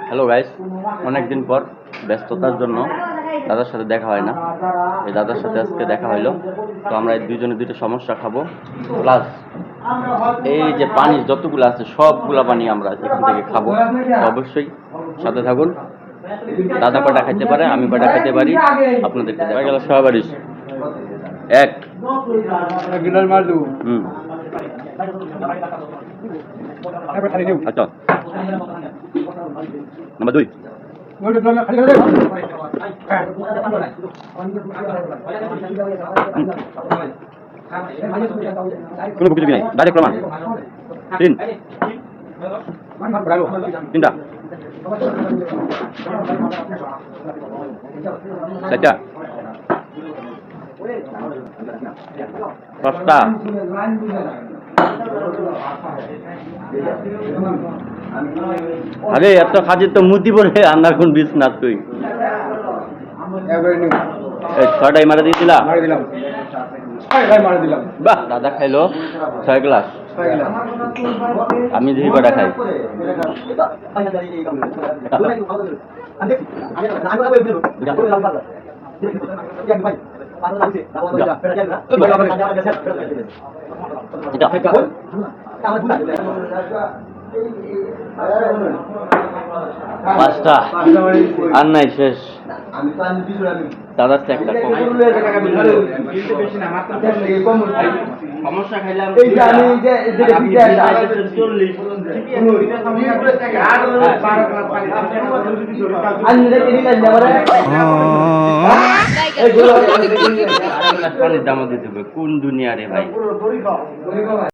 Hello guys, অনেকদিন পর ব্যস্ততার জন্য দাদার সাথে দেখা হয় না। এই দাদার সাথে আজকে দেখা হইলো। তো আমরা এই দুজনে দুটো সমস্যা খাবো, প্লাস এই যে পানি যতগুলো আছে সবগুলা পানি আমরা এখান থেকে খাবো। তো অবশ্যই সাথে থাকুন। দাদা কটা খাইতে পারে, আমি কটা খাইতে পারি, আপনাদেরকে দেখা গেল সবারই এক আচ্ছা নাম্বার 2 কোনো কিছু নাই, ডাইরেক্ট প্রমাণ 3 তিনটা 4টা 5টা আরে এত খাজি তো মুদি পরে আন্নার কোন বিষ না তুই 6টাই মারা দিয়েছিলাম। বাহ, দাদা খাইলো 6 গ্লাস, আমি দুই কটা খাই। পাঁচটা আর নাই, শেষ। দাদার একটা সমস্যা খাইলাম পানির দাম দিতে হবে। কোন দুনিয়া রে ভাই।